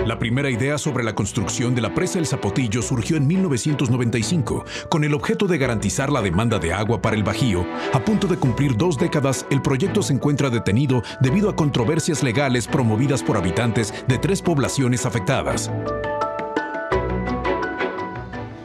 La primera idea sobre la construcción de la presa El Zapotillo surgió en 1995, con el objeto de garantizar la demanda de agua para el Bajío. A punto de cumplir 2 décadas, el proyecto se encuentra detenido debido a controversias legales promovidas por habitantes de 3 poblaciones afectadas.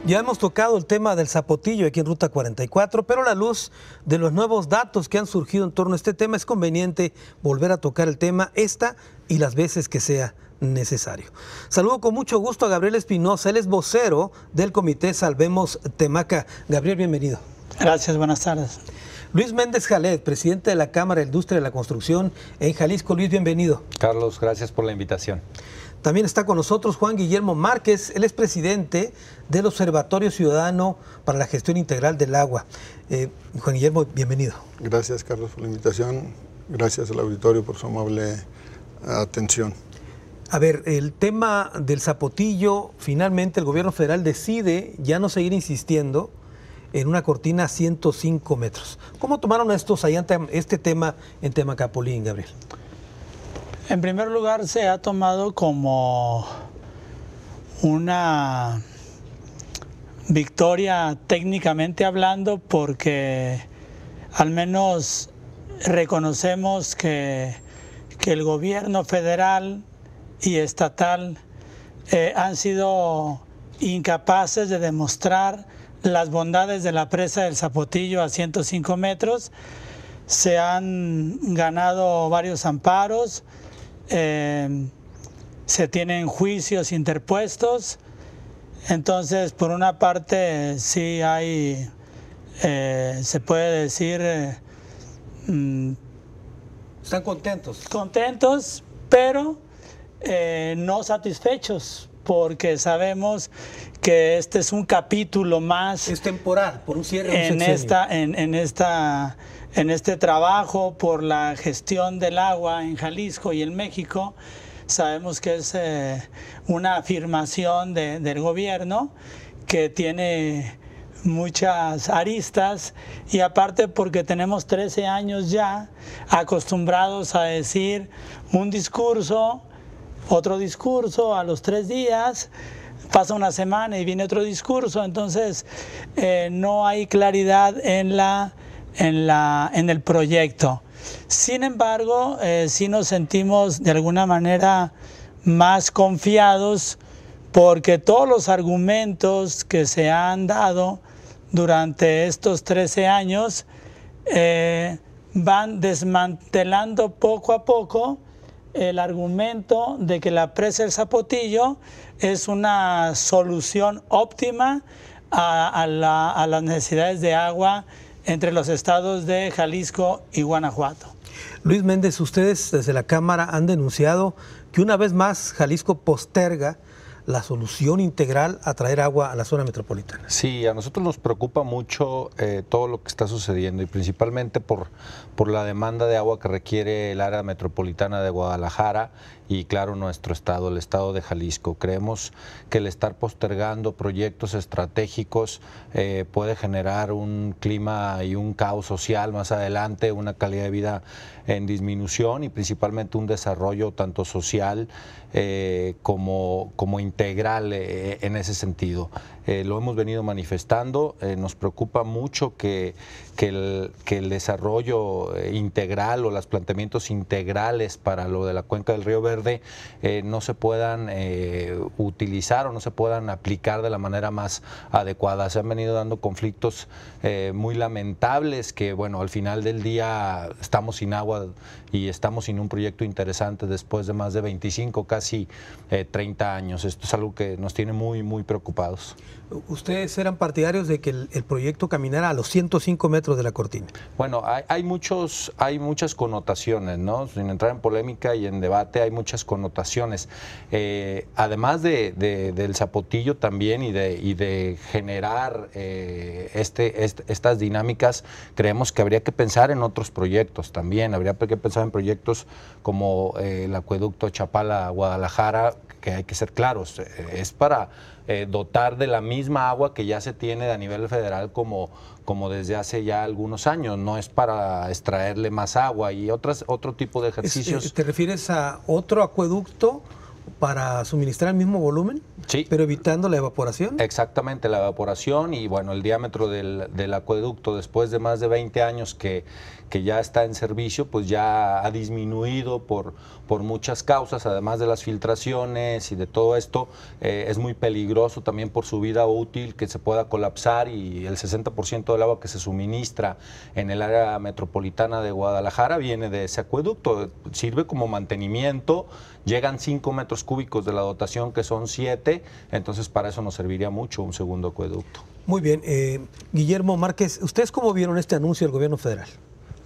Ya hemos tocado el tema del Zapotillo aquí en Ruta 44, pero a la luz de los nuevos datos que han surgido en torno a este tema, es conveniente volver a tocar el tema esta y las veces que sea necesario. Saludo con mucho gusto a Gabriel Espinosa, él es vocero del Comité Salvemos Temaca. Gabriel, bienvenido. Gracias, buenas tardes. Luis Méndez Jaled, presidente de la Cámara de Industria de la Construcción en Jalisco. Luis, bienvenido. Carlos, gracias por la invitación. También está con nosotros Juan Guillermo Márquez, él es presidente del Observatorio Ciudadano para la Gestión Integral del Agua. Juan Guillermo, bienvenido. Gracias, Carlos, por la invitación. Gracias al auditorio por su amable atención. A ver, el tema del Zapotillo, finalmente el gobierno federal decide ya no seguir insistiendo en una cortina a 105 metros. ¿Cómo tomaron estos allá este tema en Temacapulín, Gabriel? En primer lugar, se ha tomado como una victoria técnicamente hablando, porque al menos reconocemos que el gobierno federal y estatal han sido incapaces de demostrar las bondades de la presa del Zapotillo a 105 metros. Se han ganado varios amparos, se tienen juicios interpuestos. Entonces, por una parte, sí hay, se puede decir, ¿están contentos? Contentos, pero no satisfechos, porque sabemos que este es un capítulo más. Es temporal, por un cierre en este trabajo por la gestión del agua en Jalisco y en México. Sabemos que es una afirmación del gobierno que tiene muchas aristas, y aparte porque tenemos 13 años ya acostumbrados a decir un discurso, otro discurso, a los 3 días pasa una semana y viene otro discurso. Entonces no hay claridad en el proyecto. Sin embargo, sí nos sentimos de alguna manera más confiados, porque todos los argumentos que se han dado durante estos 13 años van desmantelando poco a poco el argumento de que la presa del Zapotillo es una solución óptima a las necesidades de agua entre los estados de Jalisco y Guanajuato. Luis Méndez, ustedes desde la Cámara han denunciado que una vez más Jalisco posterga la solución integral a traer agua a la zona metropolitana. Sí, a nosotros nos preocupa mucho todo lo que está sucediendo, y principalmente por la demanda de agua que requiere el área metropolitana de Guadalajara y, claro, nuestro estado, el estado de Jalisco. Creemos que el estar postergando proyectos estratégicos puede generar un clima y un caos social más adelante, una calidad de vida en disminución, y principalmente un desarrollo tanto social como integral en ese sentido. Lo hemos venido manifestando. Nos preocupa mucho que el desarrollo integral o los planteamientos integrales para lo de la cuenca del Río Verde no se puedan utilizar o no se puedan aplicar de la manera más adecuada. Se han venido dando conflictos muy lamentables que, bueno, al final del día estamos sin agua y estamos sin un proyecto interesante después de más de 25, casi 30 años. Esto es algo que nos tiene muy, muy preocupados. ¿Ustedes eran partidarios de que el proyecto caminara a los 105 metros de la cortina? Bueno, hay muchas connotaciones, ¿no? Sin entrar en polémica y en debate, hay muchas connotaciones. Además del Zapotillo también y de generar estas dinámicas, creemos que habría que pensar en otros proyectos también. Habría que pensar en proyectos como el acueducto Chapala-Guadalajara, que hay que ser claros, es para dotar de la misma agua que ya se tiene a nivel federal como desde hace ya algunos años. No es para extraerle más agua y otro tipo de ejercicios. ¿Te refieres a otro acueducto para suministrar el mismo volumen, sí, pero evitando la evaporación. Exactamente, la evaporación y bueno, el diámetro del acueducto después de más de 20 años que ya está en servicio, pues ya ha disminuido por muchas causas, además de las filtraciones y de todo esto. Es muy peligroso también por su vida útil, que se pueda colapsar, y el 60% del agua que se suministra en el área metropolitana de Guadalajara viene de ese acueducto. Sirve como mantenimiento, llegan 5 metros cúbicos de la dotación, que son 7, entonces para eso nos serviría mucho un segundo acueducto. Muy bien. Guillermo Márquez, ¿ustedes cómo vieron este anuncio del gobierno federal?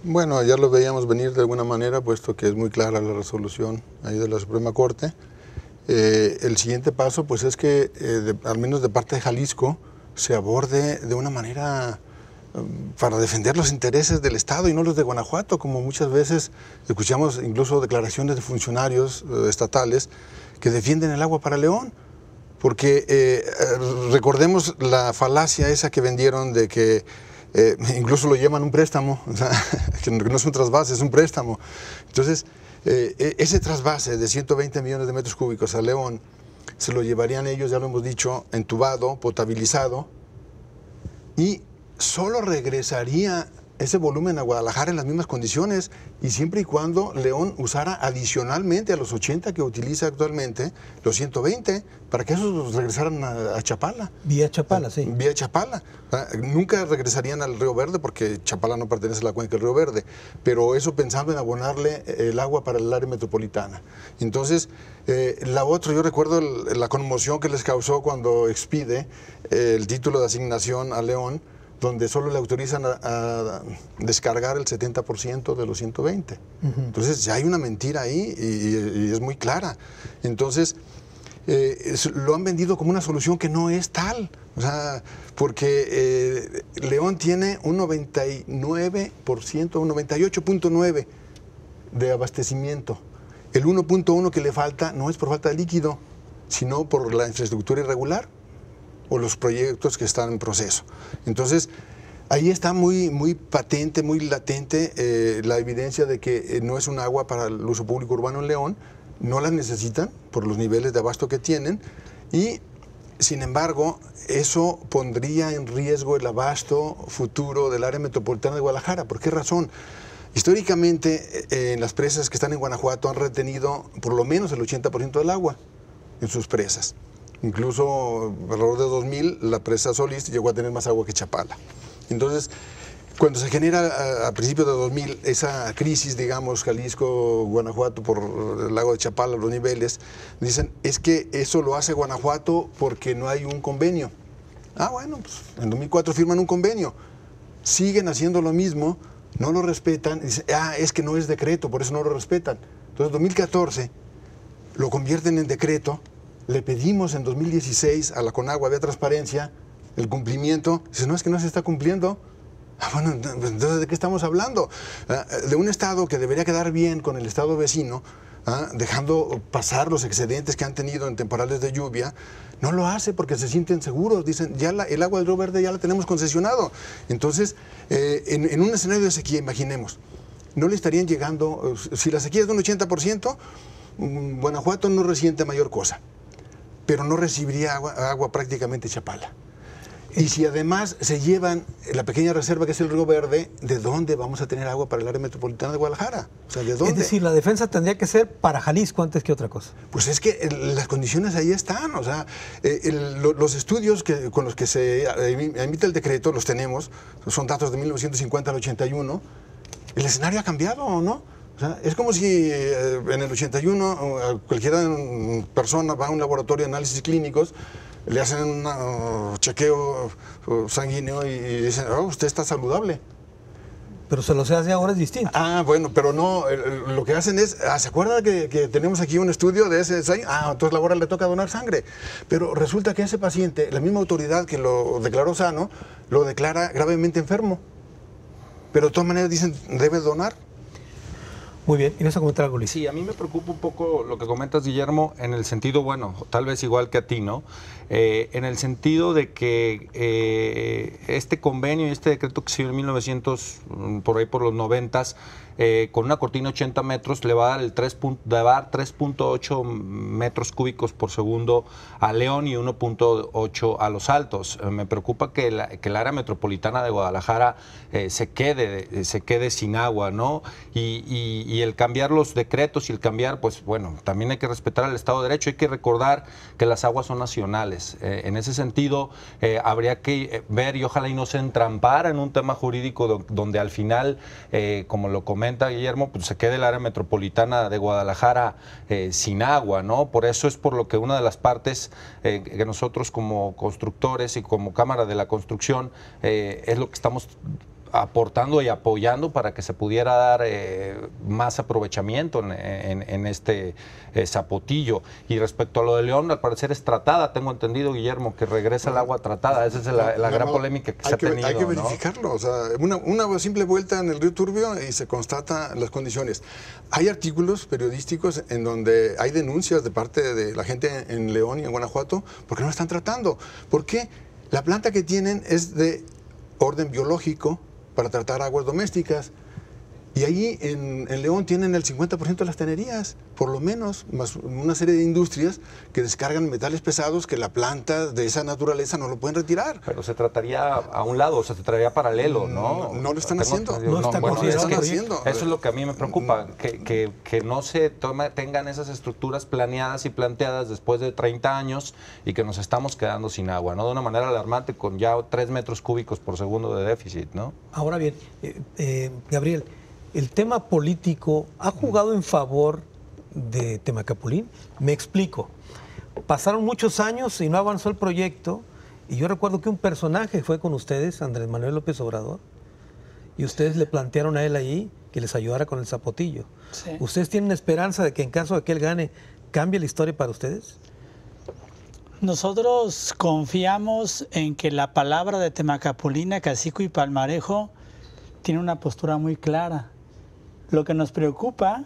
Bueno, ya lo veíamos venir de alguna manera, puesto que es muy clara la resolución ahí de la Suprema Corte. El siguiente paso, pues es que, al menos de parte de Jalisco, se aborde de una manera para defender los intereses del Estado y no los de Guanajuato, como muchas veces escuchamos incluso declaraciones de funcionarios estatales que defienden el agua para León. Porque recordemos la falacia esa que vendieron de que incluso lo llaman un préstamo, o sea, que no es un trasvase, es un préstamo. Entonces, ese trasvase de 120 millones de metros cúbicos a León se lo llevarían ellos, ya lo hemos dicho, entubado, potabilizado, y solo regresaría ese volumen a Guadalajara en las mismas condiciones, y siempre y cuando León usara adicionalmente a los 80 que utiliza actualmente, los 120, para que esos regresaran a Chapala. Vía Chapala, sí. Vía Chapala. Nunca regresarían al Río Verde, porque Chapala no pertenece a la cuenca del Río Verde, pero eso pensando en abonarle el agua para el área metropolitana. Entonces, la otra, yo recuerdo la conmoción que les causó cuando expide el título de asignación a León, donde solo le autorizan a descargar el 70% de los 120. Entonces ya hay una mentira ahí y es muy clara. Entonces lo han vendido como una solución que no es tal. O sea, porque León tiene un 99%, un 98.9% de abastecimiento. El 1.1 que le falta no es por falta de líquido, sino por la infraestructura irregular o los proyectos que están en proceso. Entonces, ahí está muy patente, muy latente la evidencia de que no es un agua para el uso público urbano en León, no la necesitan por los niveles de abasto que tienen, y sin embargo, eso pondría en riesgo el abasto futuro del área metropolitana de Guadalajara. ¿Por qué razón? Históricamente, en las presas que están en Guanajuato han retenido por lo menos el 80% del agua en sus presas. Incluso alrededor de 2000, la presa Solís llegó a tener más agua que Chapala. Entonces, cuando se genera a principios de 2000 esa crisis, digamos, Jalisco, Guanajuato, por el lago de Chapala, los niveles, dicen, es que eso lo hace Guanajuato porque no hay un convenio. Ah, bueno, pues en 2004 firman un convenio, siguen haciendo lo mismo, no lo respetan, y dicen, es que no es decreto, por eso no lo respetan. Entonces, en 2014 lo convierten en decreto. Le pedimos en 2016 a la Conagua, había transparencia, el cumplimiento. Dice, no, es que no se está cumpliendo. Bueno, entonces, ¿de qué estamos hablando? De un Estado que debería quedar bien con el Estado vecino, dejando pasar los excedentes que han tenido en temporales de lluvia, no lo hace porque se sienten seguros. Dicen, ya el agua del Río Verde ya la tenemos concesionado. Entonces, en un escenario de sequía, imaginemos, no le estarían llegando, si la sequía es de un 80%, Guanajuato no resiente mayor cosa, pero no recibiría agua prácticamente Chapala. Y si además se llevan la pequeña reserva que es el Río Verde, ¿de dónde vamos a tener agua para el área metropolitana de Guadalajara? O sea, ¿de dónde? Es decir, la defensa tendría que ser para Jalisco antes que otra cosa. Pues es que las condiciones ahí están. O sea, los estudios con los que se emite el decreto, los tenemos, son datos de 1950 al 81. ¿El escenario ha cambiado o no? O sea, es como si en el 81 cualquier persona va a un laboratorio de análisis clínicos, le hacen un chequeo sanguíneo y dicen, usted está saludable. Pero se lo se hace ahora es distinto. Bueno, pero no, lo que hacen es, ¿se acuerda que tenemos aquí un estudio de ese año? Entonces ahora le toca donar sangre. Pero resulta que ese paciente, la misma autoridad que lo declaró sano, lo declara gravemente enfermo. Pero de todas maneras dicen, debe donar. Muy bien, ¿ibas a comentar algo, Luis? Sí, a mí me preocupa un poco lo que comentas, Guillermo, en el sentido, bueno, tal vez igual que a ti, ¿no? En el sentido de que este convenio y este decreto que se dio en 1900, por ahí por los 90s, con una cortina 80 metros le va a dar 3.8 metros cúbicos por segundo a León y 1.8 a Los Altos. Me preocupa que el área metropolitana de Guadalajara se quede sin agua, ¿no? Y el cambiar los decretos y el cambiar, pues bueno, también hay que respetar el Estado de Derecho, hay que recordar que las aguas son nacionales. En ese sentido, habría que ver, y ojalá y no se entrampara en un tema jurídico donde al final, como lo comenta Guillermo, pues se quede el área metropolitana de Guadalajara sin agua, ¿no? Por eso es por lo que una de las partes que nosotros como constructores y como Cámara de la Construcción es lo que estamos aportando y apoyando para que se pudiera dar más aprovechamiento en este zapotillo. Y respecto a lo de León, al parecer es tratada, tengo entendido, Guillermo, que regresa el agua tratada. Esa es la gran polémica que se ha tenido. Hay que verificarlo, ¿no? O sea, una simple vuelta en el río Turbio y se constatan las condiciones. Hay artículos periodísticos en donde hay denuncias de parte de la gente en León y en Guanajuato porque no están tratando. ¿Por qué? La planta que tienen es de orden biológico para tratar aguas domésticas. Y ahí en León tienen el 50% de las tenerías, por lo menos, más una serie de industrias que descargan metales pesados que la planta de esa naturaleza no lo pueden retirar. Pero se trataría a un lado, o sea, se trataría paralelo, ¿no? No lo están haciendo. No están haciendo. Eso es lo que a mí me preocupa, que no se tengan esas estructuras planeadas y planteadas después de 30 años y que nos estamos quedando sin agua, ¿no? De una manera alarmante, con ya 3 metros cúbicos por segundo de déficit, ¿no? Ahora bien, Gabriel, ¿el tema político ha jugado en favor de Temacapulín? Me explico. Pasaron muchos años y no avanzó el proyecto. Y yo recuerdo que un personaje fue con ustedes, Andrés Manuel López Obrador, y ustedes le plantearon a él ahí que les ayudara con el zapotillo. Sí. ¿Ustedes tienen esperanza de que en caso de que él gane, cambie la historia para ustedes? Nosotros confiamos en que la palabra de Temacapulina, Cacico y Palmarejo tiene una postura muy clara. Lo que nos preocupa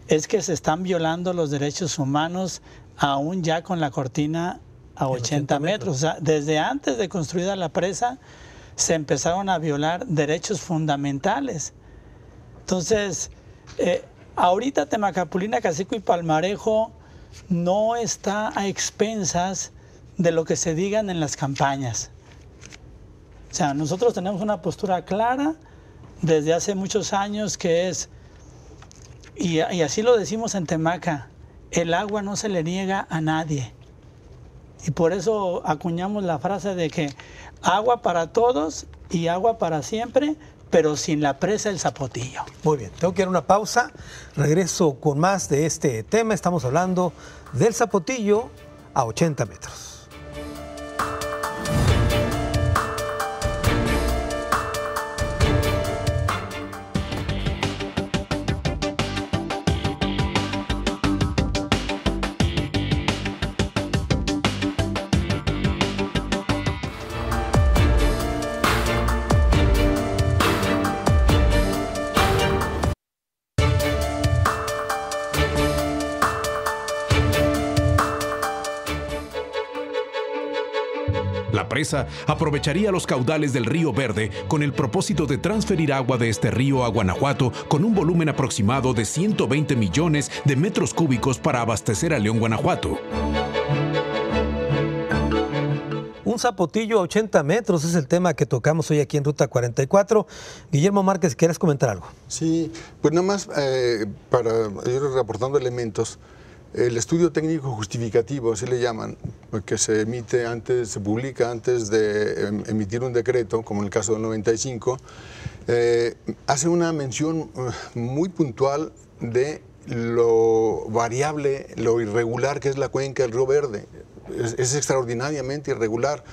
es que se están violando los derechos humanos aún ya con la cortina a 80 metros. O sea, desde antes de construida la presa se empezaron a violar derechos fundamentales. Entonces, ahorita Temacapulina, Cacico y Palmarejo no está a expensas de lo que se digan en las campañas. O sea, nosotros tenemos una postura clara desde hace muchos años que es, y así lo decimos en Temaca, el agua no se le niega a nadie. Y por eso acuñamos la frase de que agua para todos y agua para siempre, pero sin la presa El Zapotillo. Muy bien, tengo que ir a una pausa. Regreso con más de este tema. Estamos hablando del zapotillo a 80 metros. La presa aprovecharía los caudales del río Verde con el propósito de transferir agua de este río a Guanajuato con un volumen aproximado de 120 millones de metros cúbicos para abastecer a León, Guanajuato. Un zapotillo a 80 metros es el tema que tocamos hoy aquí en Ruta 44. Guillermo Márquez, ¿quieres comentar algo? Sí, pues nada más para ir reportando elementos. El estudio técnico justificativo, así le llaman, que se publica antes de emitir un decreto, como en el caso del 95, hace una mención muy puntual de lo variable, lo irregular que es la cuenca del Río Verde. Es extraordinariamente irregular.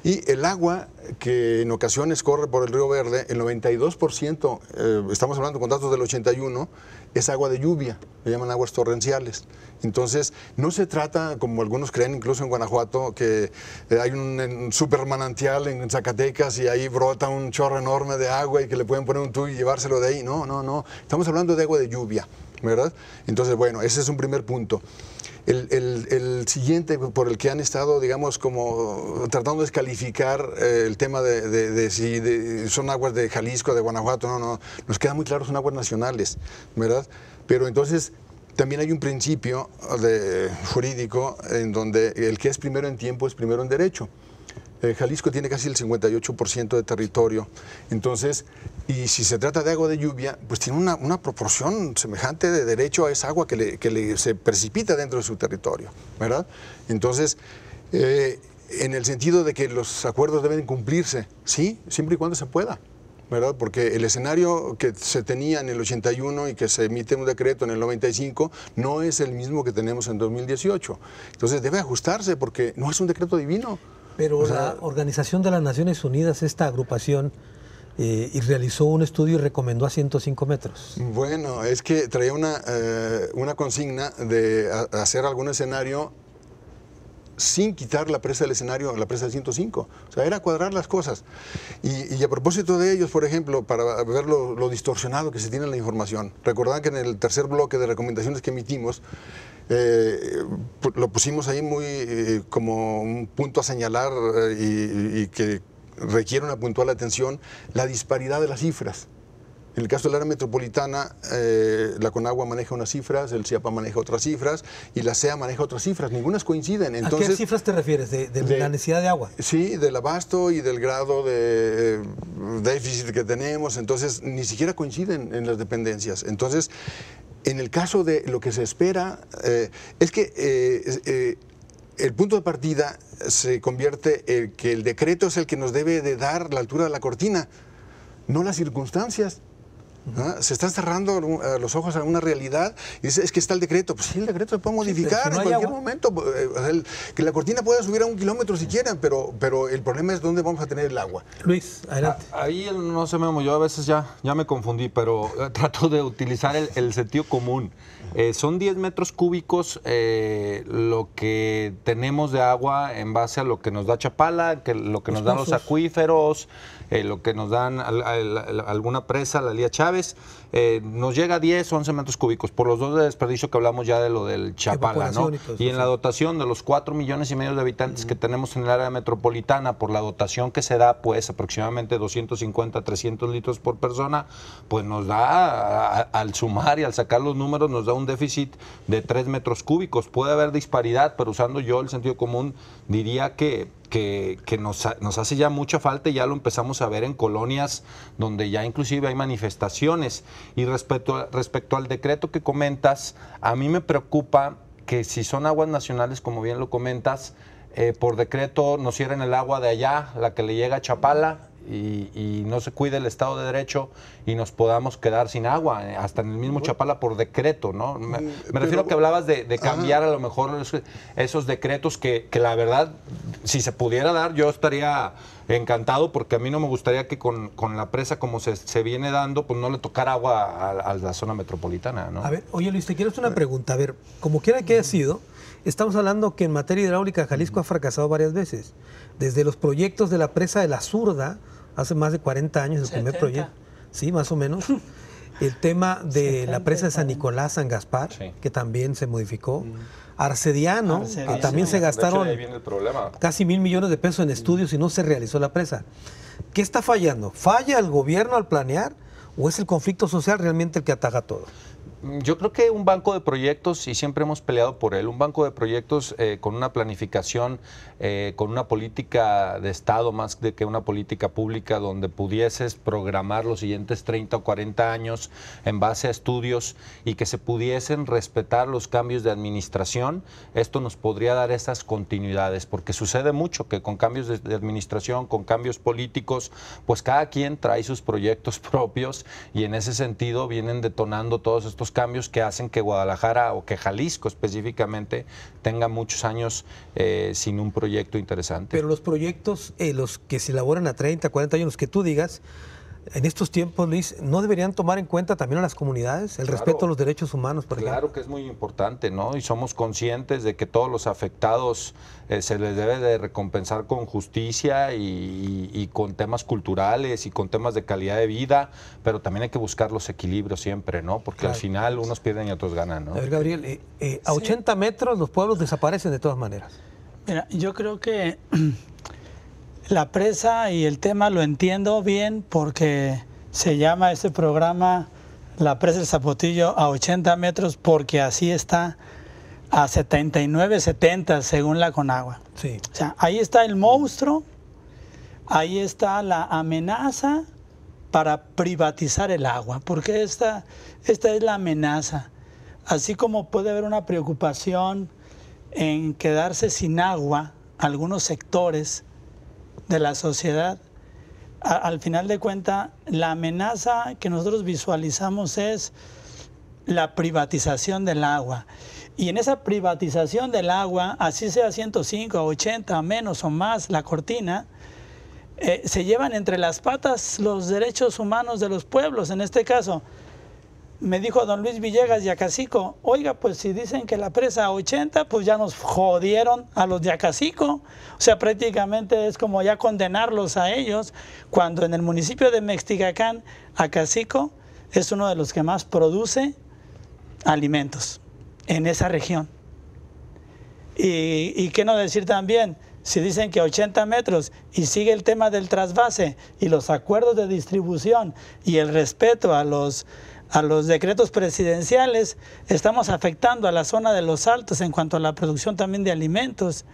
Y el agua que en ocasiones corre por el Río Verde, el 92%, estamos hablando con datos del 81, es agua de lluvia, le llaman aguas torrenciales. Entonces, no se trata, como algunos creen, incluso en Guanajuato, que hay un super manantial en Zacatecas y ahí brota un chorro enorme de agua y que le pueden poner un tubo y llevárselo de ahí. No, no, no. Estamos hablando de agua de lluvia, ¿verdad? Entonces, bueno, ese es un primer punto. el siguiente por el que han estado, digamos, como tratando de descalificar el tema de si son aguas de Jalisco, de Guanajuato, no, nos queda muy claro, son aguas nacionales, ¿verdad? Pero entonces también hay un principio jurídico en donde el que es primero en tiempo es primero en derecho. Jalisco tiene casi el 58% de territorio, entonces, y si se trata de agua de lluvia, pues tiene una proporción semejante de derecho a esa agua que se precipita dentro de su territorio, ¿verdad? Entonces, en el sentido de que los acuerdos deben cumplirse, sí, siempre y cuando se pueda, ¿verdad? Porque el escenario que se tenía en el 81 y que se emite un decreto en el 95 no es el mismo que tenemos en 2018. Entonces debe ajustarse porque no es un decreto divino. Pero la Organización de las Naciones Unidas, esta agrupación, y realizó un estudio y recomendó a 105 metros. Bueno, es que traía una consigna de hacer algún escenario sin quitar la presa del escenario, la presa del 105. O sea, era cuadrar las cosas. Y a propósito de ellos, por ejemplo, para ver lo distorsionado que se tiene en la información, recordad que en el tercer bloque de recomendaciones que emitimos, lo pusimos ahí muy como un punto a señalar y que requiere una puntual atención, la disparidad de las cifras. En el caso del área metropolitana, la Conagua maneja unas cifras, el CIAPA maneja otras cifras y la CEA maneja otras cifras, ningunas coinciden. Entonces, ¿a qué cifras te refieres? ¿De la necesidad de agua? Sí, del abasto y del grado de déficit que tenemos, entonces ni siquiera coinciden en las dependencias. Entonces, en el caso de lo que se espera, es que el punto de partida se convierte en que el decreto es el que nos debe de dar la altura de la cortina, no las circunstancias. Se están cerrando los ojos a una realidad y dice, es que está el decreto. Pues sí, el decreto se puede modificar en cualquier momento. Que la cortina pueda subir a 1 kilómetro si quieren, pero el problema es dónde vamos a tener el agua. Luis, adelante. Ahí no sé, Memo, yo a veces ya me confundí, pero trato de utilizar el sentido común. Son 10 metros cúbicos lo que tenemos de agua en base a lo que nos da Chapala, lo que nos dan los acuíferos, lo que nos dan alguna presa, la Lía Chávez. Nos llega a 10, 11 metros cúbicos, por los dos de desperdicio que hablamos ya de lo del Chapala, ¿no? Y en la dotación de los 4,5 millones de habitantes que tenemos en el área metropolitana, por la dotación que se da, pues aproximadamente 250, 300 litros por persona, pues nos da, al sumar y al sacar los números, nos da un déficit de 3 metros cúbicos. Puede haber disparidad, pero usando yo el sentido común, diría que nos hace ya mucha falta y ya lo empezamos a ver en colonias donde ya inclusive hay manifestaciones. Y respecto al decreto que comentas, a mí me preocupa que si son aguas nacionales, como bien lo comentas, por decreto nos cierren el agua de allá, la que le llega a Chapala, y no se cuide el Estado de Derecho y nos podamos quedar sin agua, hasta en el mismo Chapala por decreto, ¿no? Me refiero a que hablabas de cambiar a lo mejor esos decretos que la verdad, si se pudiera dar, yo estaría encantado, porque a mí no me gustaría que con la presa como se viene dando, pues no le tocara agua a la zona metropolitana, ¿no? A ver, oye Luis, te quiero hacer una pregunta. A ver, como quiera que haya sido, estamos hablando que en materia hidráulica Jalisco ha fracasado varias veces. Desde los proyectos de la presa de la Zurda, hace más de 40 años, el primer proyecto, sí, más o menos. El tema de la presa de San Nicolás, San Gaspar, sí, que también se modificó. Arcediano, que también se gastaron casi 1,000 millones de pesos en estudios y no se realizó la presa. ¿Qué está fallando? ¿Falla el gobierno al planear o es el conflicto social realmente el que ataca todo? Yo creo que un banco de proyectos, y siempre hemos peleado por él, un banco de proyectos con una planificación, con una política de Estado más de que una política pública, donde pudieses programar los siguientes 30 o 40 años en base a estudios y que se pudiesen respetar los cambios de administración. Esto nos podría dar esas continuidades, porque sucede mucho que con cambios de administración, con cambios políticos, pues cada quien trae sus proyectos propios y en ese sentido vienen detonando todos estos cambios que hacen que Guadalajara o que Jalisco específicamente tenga muchos años sin un proyecto interesante. Pero los proyectos, los que se elaboran a 30, 40 años, los que tú digas, En estos tiempos, Luis, ¿no deberían tomar en cuenta también a las comunidades el respeto a los derechos humanos, por ejemplo? Claro que es muy importante, ¿no? Y somos conscientes de que todos los afectados se les debe de recompensar con justicia y con temas culturales y con temas de calidad de vida, pero también hay que buscar los equilibrios siempre, ¿no? Porque al final unos pierden y otros ganan, ¿no? A ver, Gabriel, a 80 metros los pueblos desaparecen de todas maneras. Mira, yo creo que la presa y el tema lo entiendo bien porque se llama este programa La Presa del Zapotillo a 80 metros porque así está a 79, 70 según la Conagua. Sí. O sea, ahí está el monstruo, ahí está la amenaza para privatizar el agua, porque esta es la amenaza. Así como puede haber una preocupación en quedarse sin agua algunos sectores de la sociedad, al final de cuentas, la amenaza que nosotros visualizamos es la privatización del agua. Y en esa privatización del agua, así sea 105, 80, menos o más la cortina, se llevan entre las patas los derechos humanos de los pueblos. En este caso, me dijo don Luis Villegas de Acacico, oiga, pues si dicen que la presa a 80, pues ya nos jodieron a los de Acacico. O sea, prácticamente es como ya condenarlos a ellos, cuando en el municipio de Mexticacán, Acacico es uno de los que más produce alimentos en esa región. Y qué no decir también, si dicen que 80 metros y sigue el tema del trasvase y los acuerdos de distribución y el respeto a los decretos presidenciales, estamos afectando a la zona de los Altos en cuanto a la producción también de alimentos.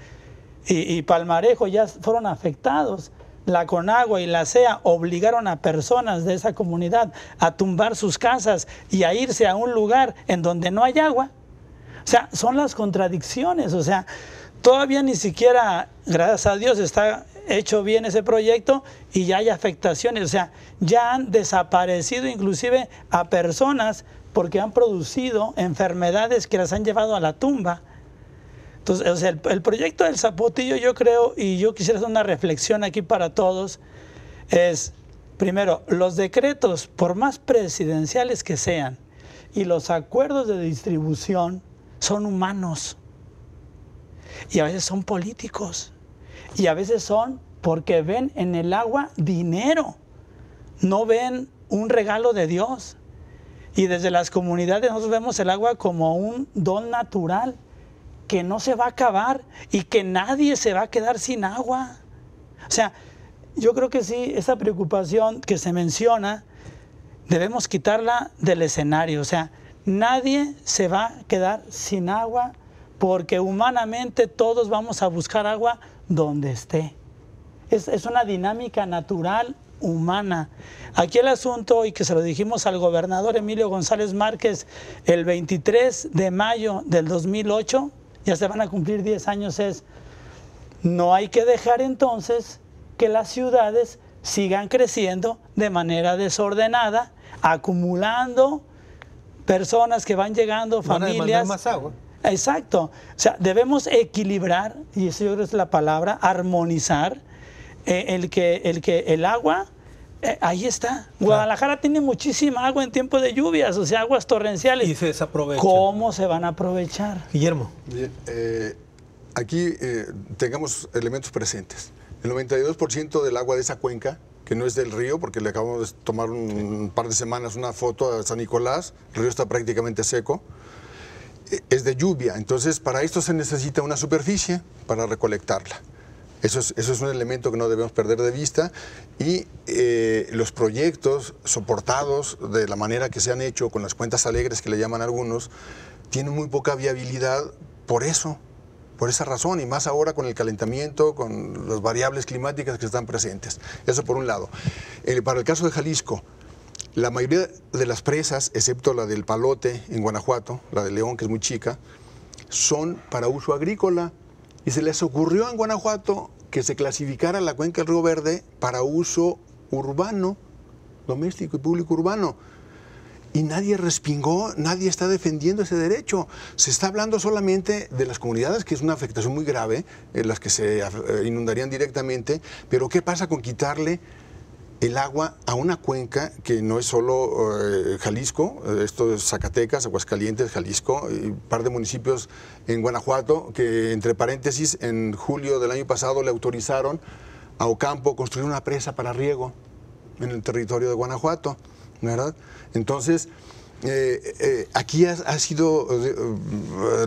Y Palmarejo ya fueron afectados. La Conagua y la CEA obligaron a personas de esa comunidad a tumbar sus casas y a irse a un lugar en donde no hay agua. O sea, son las contradicciones. O sea, todavía ni siquiera, gracias a Dios, está hecho bien ese proyecto y ya hay afectaciones. O sea, ya han desaparecido inclusive a personas porque han producido enfermedades que las han llevado a la tumba. Entonces, o sea, el proyecto del Zapotillo, yo creo, y yo quisiera hacer una reflexión aquí para todos, es, primero, los decretos, por más presidenciales que sean, y los acuerdos de distribución son humanos. Y a veces son políticos. Y a veces son porque ven en el agua dinero. No ven un regalo de Dios. Y desde las comunidades nosotros vemos el agua como un don natural que no se va a acabar y que nadie se va a quedar sin agua. O sea, yo creo que sí, esa preocupación que se menciona, debemos quitarla del escenario. O sea, nadie se va a quedar sin agua porque humanamente todos vamos a buscar agua donde esté. Es una dinámica natural humana. Aquí el asunto, y que se lo dijimos al gobernador Emilio González Márquez el 23 de mayo del 2008, ya se van a cumplir 10 años, es no hay que dejar entonces que las ciudades sigan creciendo de manera desordenada, acumulando personas que van llegando, familias. Van a demandar más agua. Exacto. O sea, debemos equilibrar, y eso yo creo que es la palabra, armonizar, el agua, ahí está. Guadalajara tiene muchísima agua en tiempo de lluvias, o sea, aguas torrenciales. Y se desaprovecha. ¿Cómo se van a aprovechar? Guillermo. Bien, aquí tengamos elementos presentes. El 92% del agua de esa cuenca, que no es del río, porque le acabamos de tomar un par de semanas una foto a San Nicolás, el río está prácticamente seco, es de lluvia. Entonces, para esto se necesita una superficie para recolectarla. Eso es un elemento que no debemos perder de vista, y los proyectos soportados de la manera que se han hecho, con las cuentas alegres que le llaman algunos, tienen muy poca viabilidad por eso, por esa razón, y más ahora con el calentamiento, con las variables climáticas que están presentes. Eso por un lado. Para el caso de Jalisco, la mayoría de las presas, excepto la del Palote en Guanajuato, la de León, que es muy chica, son para uso agrícola. Y se les ocurrió en Guanajuato que se clasificara la cuenca del Río Verde para uso urbano, doméstico y público urbano. Y nadie respingó, nadie está defendiendo ese derecho. Se está hablando solamente de las comunidades, que es una afectación muy grave, las que se inundarían directamente, pero ¿qué pasa con quitarle el agua a una cuenca que no es solo Jalisco, esto es Zacatecas, Aguascalientes, Jalisco, y un par de municipios en Guanajuato, que entre paréntesis en julio del año pasado le autorizaron a Ocampo construir una presa para riego en el territorio de Guanajuato, ¿verdad? Entonces, aquí ha sido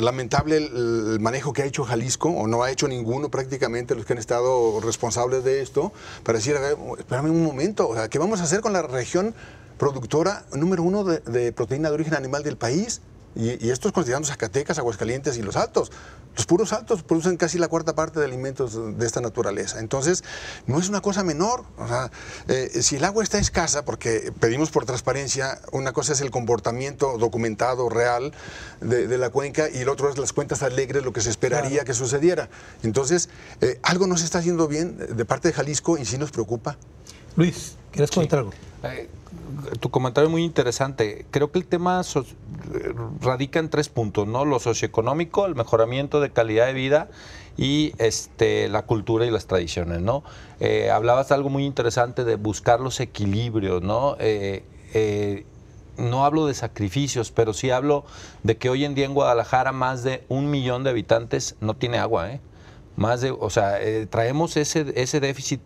lamentable el manejo que ha hecho Jalisco, o no ha hecho ninguno prácticamente los que han estado responsables de esto, para decir, espérame un momento, o sea, ¿qué vamos a hacer con la región productora número 1 de proteína de origen animal del país? Y esto es considerando Zacatecas, Aguascalientes y los Altos. Los puros Altos producen casi la cuarta parte de alimentos de esta naturaleza. Entonces, no es una cosa menor. O sea, si el agua está escasa, porque pedimos por transparencia, una cosa es el comportamiento documentado, real, de la cuenca, y el otro es las cuentas alegres, lo que se esperaría que sucediera. Entonces, algo no se está haciendo bien de parte de Jalisco y sí nos preocupa. Luis, ¿quieres comentar algo? Tu comentario es muy interesante. Creo que el tema radica en 3 puntos, ¿no? Lo socioeconómico, el mejoramiento de calidad de vida y la cultura y las tradiciones, ¿no? Hablabas de algo muy interesante de buscar los equilibrios, ¿no? No hablo de sacrificios, pero sí hablo de que hoy en día en Guadalajara más de 1 millón de habitantes no tiene agua, ¿eh? Traemos ese déficit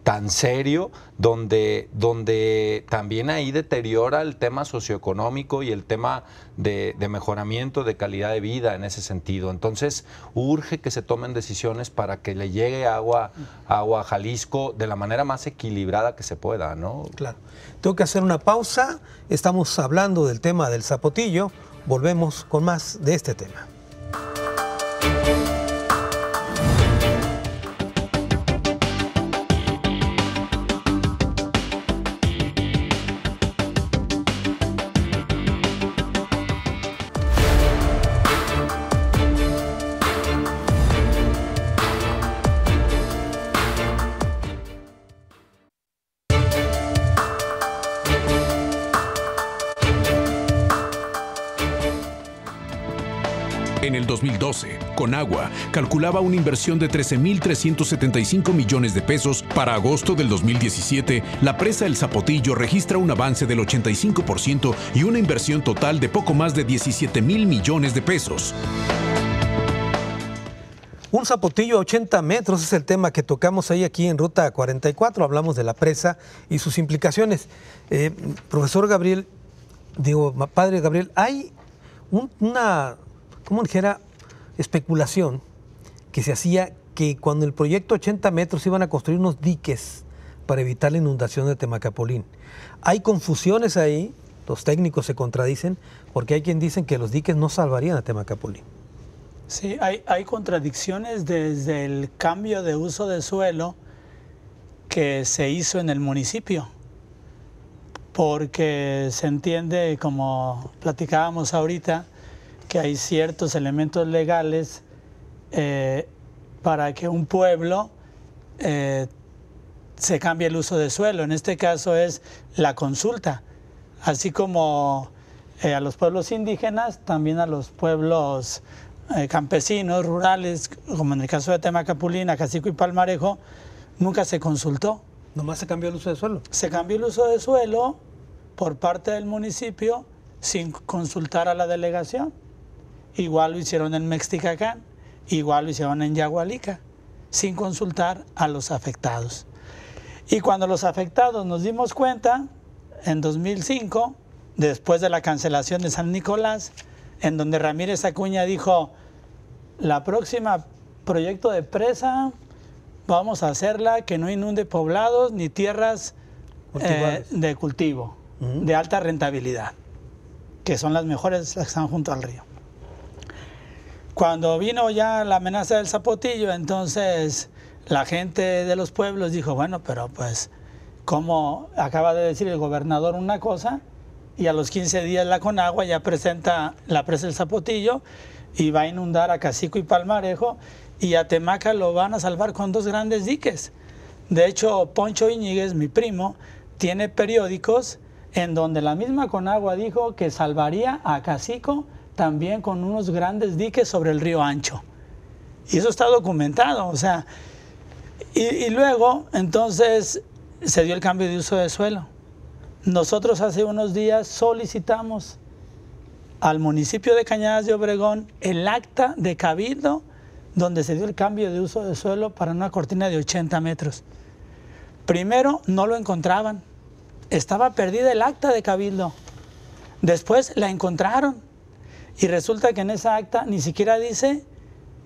tan serio donde también ahí deteriora el tema socioeconómico y el tema de mejoramiento de calidad de vida en ese sentido. Entonces, urge que se tomen decisiones para que le llegue agua a Jalisco de la manera más equilibrada que se pueda, ¿no? Claro. Tengo que hacer una pausa. Estamos hablando del tema del zapotillo. Volvemos con más de este tema. En el 2012, Conagua calculaba una inversión de 13.375 millones de pesos. Para agosto del 2017, la presa El Zapotillo registra un avance del 85% y una inversión total de poco más de 17,000 millones de pesos. Un zapotillo a 80 metros es el tema que tocamos aquí en Ruta 44. Hablamos de la presa y sus implicaciones. Profesor Gabriel, padre Gabriel, hay una, como dijera, especulación que se hacía que cuando el proyecto 80 metros iban a construir unos diques para evitar la inundación de Temacapulín. Hay confusiones ahí, los técnicos se contradicen, porque hay quien dicen que los diques no salvarían a Temacapulín. Sí, hay contradicciones desde el cambio de uso de suelo que se hizo en el municipio, porque se entiende, como platicábamos ahorita, que hay ciertos elementos legales para que un pueblo se cambie el uso de suelo. En este caso es la consulta, así como a los pueblos indígenas, también a los pueblos campesinos, rurales, como en el caso de Temacapulín, Acacico y Palmarejo, nunca se consultó. ¿Nomás se cambió el uso de suelo? Se cambió el uso de suelo por parte del municipio sin consultar a la delegación. Igual lo hicieron en Mexticacán, igual lo hicieron en Yagualica, sin consultar a los afectados. Y cuando los afectados nos dimos cuenta, en 2005, después de la cancelación de San Nicolás, en donde Ramírez Acuña dijo, la próxima proyecto de presa vamos a hacerla que no inunde poblados ni tierras de cultivo, de alta rentabilidad, que son las mejores, las que están junto al río. Cuando vino ya la amenaza del zapotillo, entonces la gente de los pueblos dijo, bueno, pero pues, como acaba de decir el gobernador una cosa, y a los 15 días la Conagua ya presenta la presa del Zapotillo y va a inundar a Acacico y Palmarejo, y a Temaca lo van a salvar con 2 grandes diques. De hecho, Poncho Iñiguez, mi primo, tiene periódicos en donde la misma Conagua dijo que salvaría a Acacico también con unos grandes diques sobre el río Ancho. Y eso está documentado, o sea, y luego, entonces, se dio el cambio de uso de suelo. Nosotros hace unos días solicitamos al municipio de Cañadas de Obregón el acta de cabildo donde se dio el cambio de uso de suelo para una cortina de 80 metros. Primero no lo encontraban, estaba perdida el acta de cabildo. Después la encontraron y resulta que en esa acta ni siquiera dice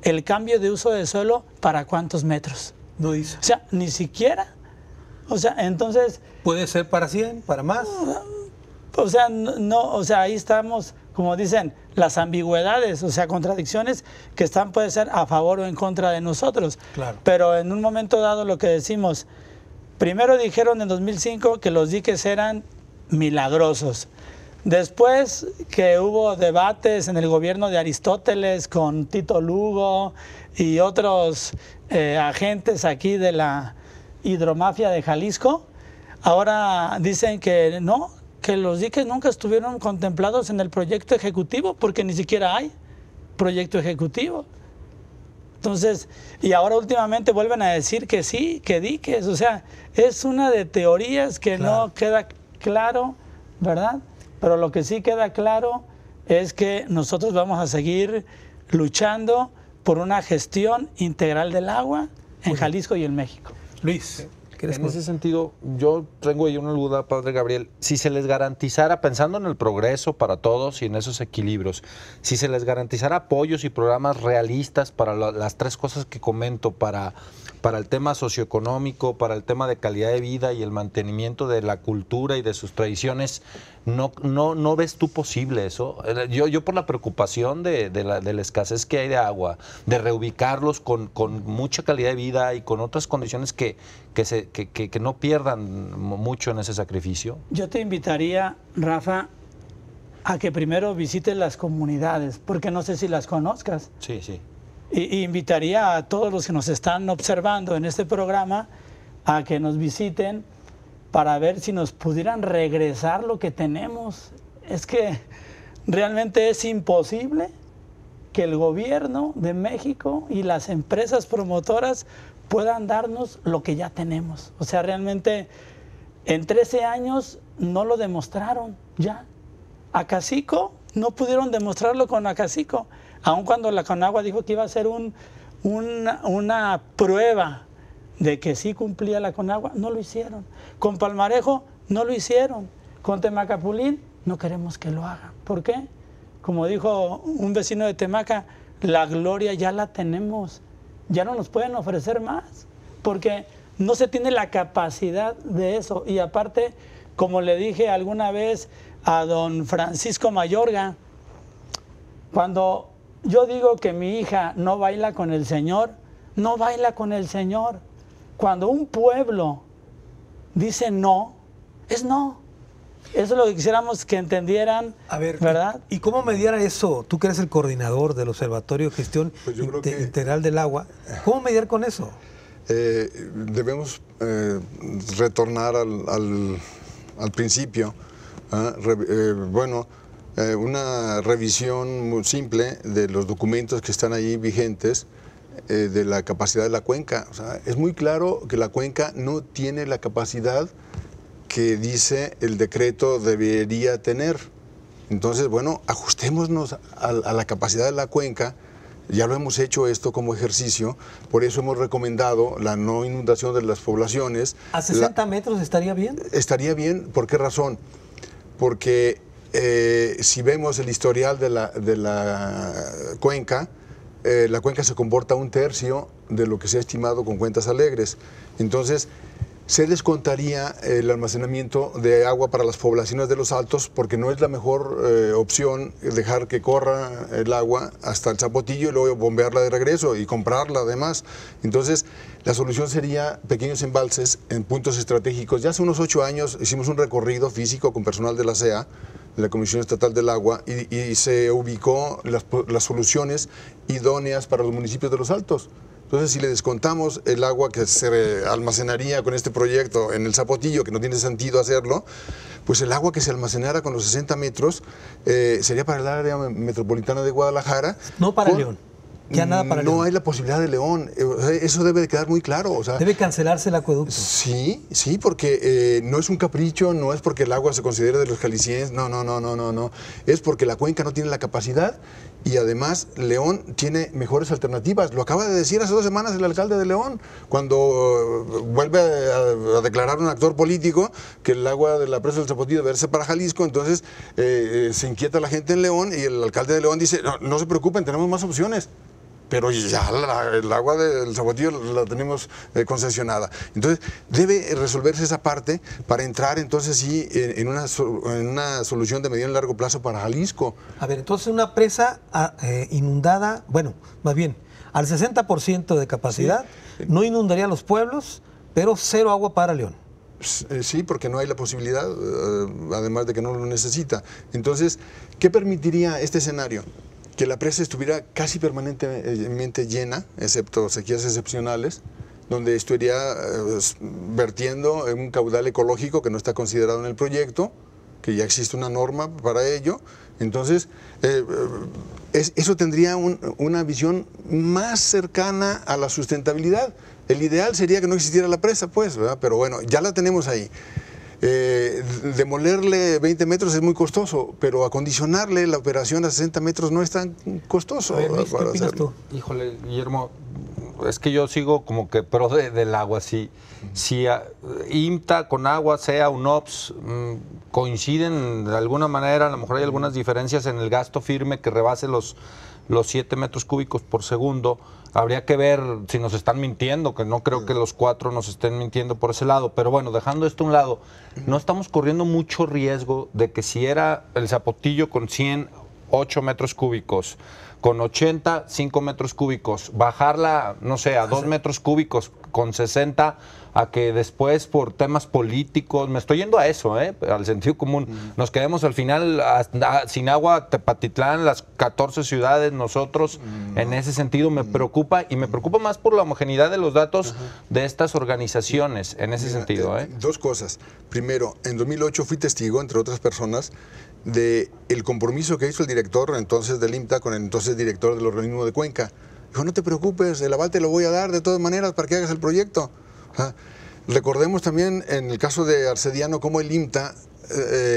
el cambio de uso de suelo para cuántos metros. No dice. O sea, ni siquiera. O sea, entonces... Puede ser para 100, para más. O sea, no, o sea, ahí estamos, como dicen, las ambigüedades, o sea, contradicciones que están, puede ser a favor o en contra de nosotros. Claro. Pero en un momento dado lo que decimos, primero dijeron en 2005 que los diques eran milagrosos. Después que hubo debates en el gobierno de Aristóteles con Tito Lugo y otros agentes aquí de la hidromafia de Jalisco, ahora dicen que no, que los diques nunca estuvieron contemplados en el proyecto ejecutivo porque ni siquiera hay proyecto ejecutivo. Entonces, y ahora últimamente vuelven a decir que sí, que diques, o sea, es una de teorías que Claro. no queda claro, ¿verdad? Pero lo que sí queda claro es que nosotros vamos a seguir luchando por una gestión integral del agua en Jalisco y en México. Luis, ¿quieres En ese sentido, yo tengo ahí una duda, Padre Gabriel. Si se les garantizara, pensando en el progreso para todos y en esos equilibrios, si se les garantizara apoyos y programas realistas para las tres cosas que comento, para el tema socioeconómico, para el tema de calidad de vida y el mantenimiento de la cultura y de sus tradiciones, ¿no ves tú posible eso? Yo por la preocupación de la escasez que hay de agua, de reubicarlos con mucha calidad de vida y con otras condiciones que no pierdan mucho en ese sacrificio. Yo te invitaría, Rafa, a que primero visites las comunidades, porque no sé si las conozcas. Sí, sí. Y invitaría a todos los que nos están observando en este programa a que nos visiten para ver si nos pudieran regresar lo que tenemos. Es que realmente es imposible que el gobierno de México y las empresas promotoras puedan darnos lo que ya tenemos. O sea, realmente en 13 años no lo demostraron ya. Acacico no pudieron demostrarlo con Acacico, aun cuando la Conagua dijo que iba a ser una prueba de que sí cumplía la Conagua, no lo hicieron. Con Palmarejo no lo hicieron. Con Temacapulín no queremos que lo hagan. ¿Por qué? Como dijo un vecino de Temaca, la gloria ya la tenemos. Ya no nos pueden ofrecer más, porque no se tiene la capacidad de eso. Y aparte, como le dije alguna vez a don Francisco Mayorga, cuando yo digo que mi hija no baila con el Señor, no baila con el Señor. Cuando un pueblo dice no, es no. Eso es lo que quisiéramos que entendieern, A ver, ¿verdad? ¿Y cómo mediar eso? Tú que eres el coordinador del Observatorio de Gestión Pues yo creo que- Integral del Agua. ¿Cómo mediar con eso? Debemos retornar al principio. Una revisión muy simple de los documentos que están ahí vigentes de la capacidad de la cuenca. O sea, es muy claro que la cuenca no tiene la capacidad que dice el decreto debería tener. Entonces, bueno, ajustémonos a la capacidad de la cuenca. Ya lo hemos hecho esto como ejercicio, por eso hemos recomendado la no inundación de las poblaciones. ¿A 60 metros estaría bien? Estaría bien, ¿por qué razón? Porque si vemos el historial de la cuenca se comporta 1/3 de lo que se ha estimado con cuentas alegres. Entonces, se descontaría el almacenamiento de agua para las poblaciones de los altos porque no es la mejor opción dejar que corra el agua hasta el Zapotillo y luego bombearla de regreso y comprarla además. Entonces, la solución sería pequeños embalses en puntos estratégicos. Ya hace unos 8 años hicimos un recorrido físico con personal de la CEA, de la Comisión Estatal del Agua, y se ubicó las soluciones idóneas para los municipios de los altos. Entonces, si le descontamos el agua que se almacenaría con este proyecto en el Zapotillo, que no tiene sentido hacerlo, pues el agua que se almacenara con los 60 metros sería para el área metropolitana de Guadalajara. No para León. Ya nada para No León. hay la posibilidad de León. Eso debe de quedar muy claro. O sea, Debe cancelarse el acueducto. sí, porque no es un capricho, no es porque el agua se considere de los jaliscienses, no. Es porque la cuenca no tiene la capacidad y además León tiene mejores alternativas. Lo acaba de decir hace 2 semanas el alcalde de León, cuando vuelve a declarar un actor político que el agua de la presa del Zapotillo debe verse para Jalisco. Entonces se inquieta la gente en León y el alcalde de León dice, no se preocupen, tenemos más opciones. Pero ya el agua del Zapotillo la tenemos concesionada. Entonces, debe resolverse esa parte para entrar entonces sí en una solución de mediano y largo plazo para Jalisco. A ver, entonces una presa inundada, bueno, más bien, al 60% de capacidad, no inundaría los pueblos, pero 0 agua para León. Sí, porque no hay la posibilidad, además de que no lo necesita. Entonces, ¿qué permitiría este escenario? Que la presa estuviera casi permanentemente llena, excepto sequías excepcionales, donde estaría vertiendo en un caudal ecológico que no está considerado en el proyecto, que ya existe una norma para ello. Entonces, eso tendría una visión más cercana a la sustentabilidad. El ideal sería que no existiera la presa, pues, ¿verdad? Pero bueno, ya la tenemos ahí. Demolerle 20 metros es muy costoso, pero acondicionarle la operación a 60 metros no es tan costoso. A ver, Luis, ¿qué opinas tú? Híjole, Guillermo, es que yo sigo como que pro del agua. Si IMTA con agua, sea UNOPS, coinciden de alguna manera, a lo mejor hay algunas diferencias en el gasto firme que rebase los 7 metros cúbicos por segundo. Habría que ver si nos están mintiendo, que no creo que los 4 nos estén mintiendo por ese lado. Pero bueno, dejando esto a un lado, no estamos corriendo mucho riesgo de que si era el Zapotillo con 108 metros cúbicos, con 80, 5 metros cúbicos, bajarla, no sé, a 2 metros cúbicos con 60, a que después por temas políticos, me estoy yendo a eso, al sentido común, nos quedemos al final sin agua, Tepatitlán, las 14 ciudades, nosotros, en ese sentido me preocupa, y me preocupa más por la homogeneidad de los datos de estas organizaciones, en ese sentido. 2 cosas. Primero, en 2008 fui testigo, entre otras personas, de el compromiso que hizo el director entonces del IMTA con el entonces director del organismo de Cuenca. Dijo, no te preocupes, el aval te lo voy a dar de todas maneras para que hagas el proyecto. Recordemos también en el caso de Arcediano cómo el IMTA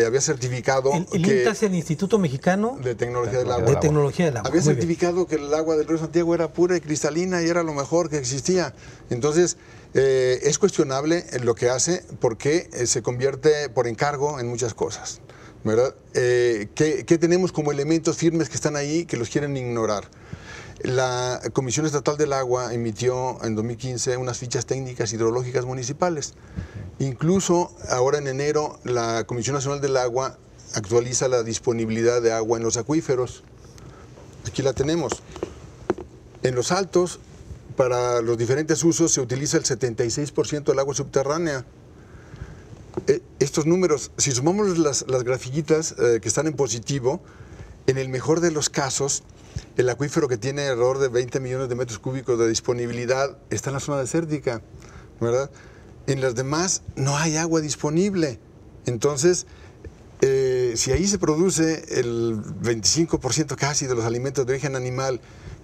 había certificado El IMTA es el Instituto Mexicano de Tecnología del Agua. de Tecnología del Agua. Había Muy certificado que el agua del río Santiago era pura y cristalina y era lo mejor que existía. Entonces, es cuestionable lo que hace porque se convierte por encargo en muchas cosas, ¿verdad? ¿Qué tenemos como elementos firmes que están ahí que los quieren ignorar? La Comisión Estatal del Agua emitió en 2015 unas fichas técnicas hidrológicas municipales. Incluso ahora en enero la Comisión Nacional del Agua actualiza la disponibilidad de agua en los acuíferos. Aquí la tenemos. En los altos, para los diferentes usos, se utiliza el 76% del agua subterránea. Estos números, si sumamos las grafiquitas que están en positivo, en el mejor de los casos, el acuífero que tiene alrededor de 20 millones de metros cúbicos de disponibilidad está en la zona desértica, ¿verdad? En las demás no hay agua disponible. Entonces, si ahí se produce el 25% casi de los alimentos de origen animal,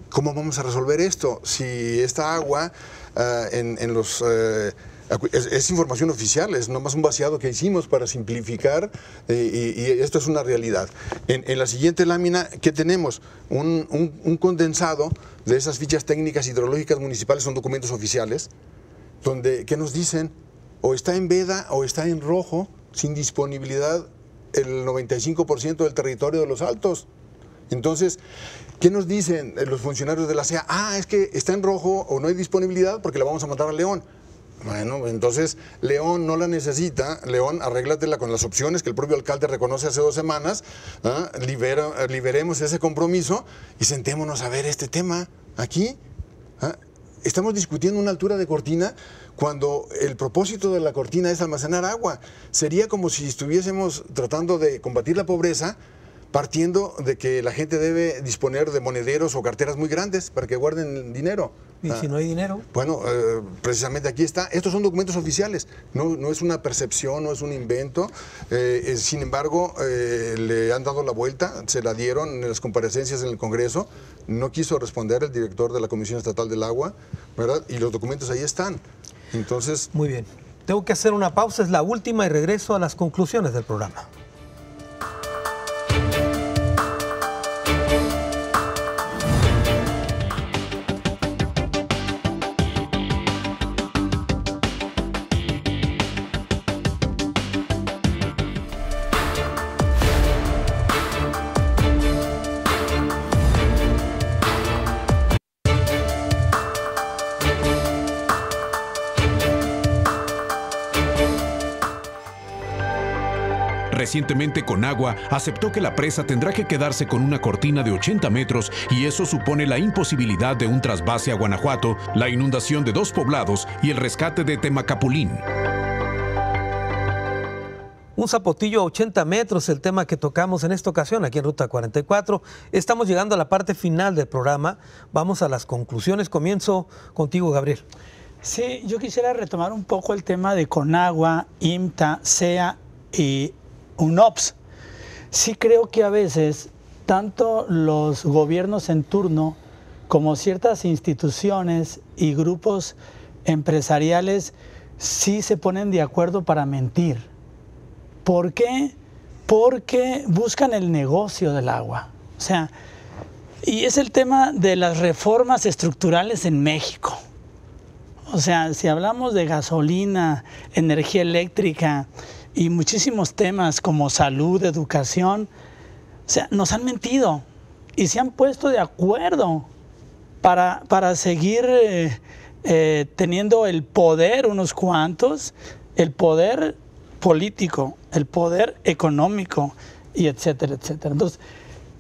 ¿cómo vamos a resolver esto? Si esta agua en los... es información oficial, es nomás un vaciado que hicimos para simplificar y esto es una realidad. En la siguiente lámina, ¿qué tenemos? Un condensado de esas fichas técnicas hidrológicas municipales, son documentos oficiales, donde, ¿qué nos dicen? O está en veda o está en rojo, sin disponibilidad, el 95% del territorio de los altos. Entonces, ¿qué nos dicen los funcionarios de la CEA? Es que está en rojo o no hay disponibilidad porque la vamos a mandar a León. Bueno, entonces León no la necesita. León, arréglatela con las opciones que el propio alcalde reconoce hace 2 semanas. Liberemos ese compromiso y sentémonos a ver este tema aquí. Estamos discutiendo una altura de cortina cuando el propósito de la cortina es almacenar agua. Sería como si estuviésemos tratando de combatir la pobreza partiendo de que la gente debe disponer de monederos o carteras muy grandes para que guarden dinero. ¿Y si no hay dinero? Bueno, precisamente aquí está. Estos son documentos oficiales, no es una percepción, no es un invento. Sin embargo, le han dado la vuelta, se la dieron en las comparecencias en el Congreso. No quiso responder el director de la Comisión Estatal del Agua, ¿verdad? Y los documentos ahí están. Entonces... Muy bien. Tengo que hacer una pausa, es la última, y regreso a las conclusiones del programa. Recientemente Conagua aceptó que la presa tendrá que quedarse con una cortina de 80 metros y eso supone la imposibilidad de un trasvase a Guanajuato, la inundación de 2 poblados y el rescate de Temacapulín. Un zapotillo a 80 metros, el tema que tocamos en esta ocasión aquí en Ruta 44. Estamos llegando a la parte final del programa. Vamos a las conclusiones. Comienzo contigo, Gabriel. Sí, yo quisiera retomar un poco el tema de Conagua, IMTA, SEA y UNOPS. Sí creo que a veces tanto los gobiernos en turno como ciertas instituciones y grupos empresariales sí se ponen de acuerdo para mentir. ¿Por qué? Porque buscan el negocio del agua. O sea, y es el tema de las reformas estructurales en México. O sea, si hablamos de gasolina, energía eléctrica y muchísimos temas como salud, educación, o sea, nos han mentido y se han puesto de acuerdo para seguir teniendo el poder unos cuantos, el poder político, el poder económico y etcétera, etcétera. Entonces,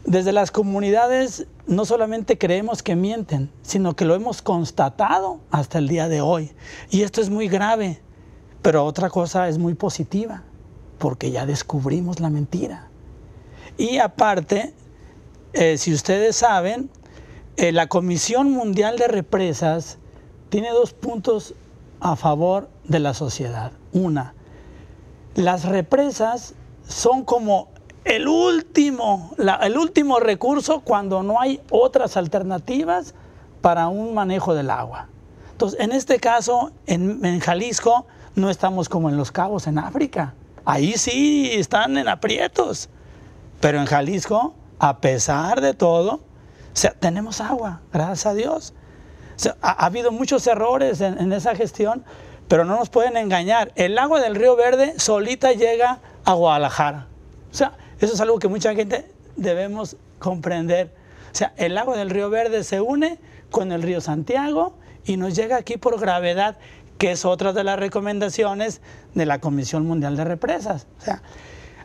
desde las comunidades no solamente creemos que mienten, sino que lo hemos constatado hasta el día de hoy. Y esto es muy grave. Pero otra cosa es muy positiva, porque ya descubrimos la mentira. Y aparte, si ustedes saben, la Comisión Mundial de Represas tiene 2 puntos a favor de la sociedad. Una, las represas son como el último recurso cuando no hay otras alternativas para un manejo del agua. Entonces, en este caso, en Jalisco, no estamos como en Los Cabos, en África. Ahí sí están en aprietos. Pero en Jalisco, a pesar de todo, o sea, tenemos agua, gracias a Dios. O sea, ha habido muchos errores en esa gestión, pero no nos pueden engañar. El agua del Río Verde solita llega a Guadalajara. O sea, eso es algo que mucha gente debemos comprender. O sea, el agua del Río Verde se une con el río Santiago y nos llega aquí por gravedad, que es otra de las recomendaciones de la Comisión Mundial de Represas. O sea,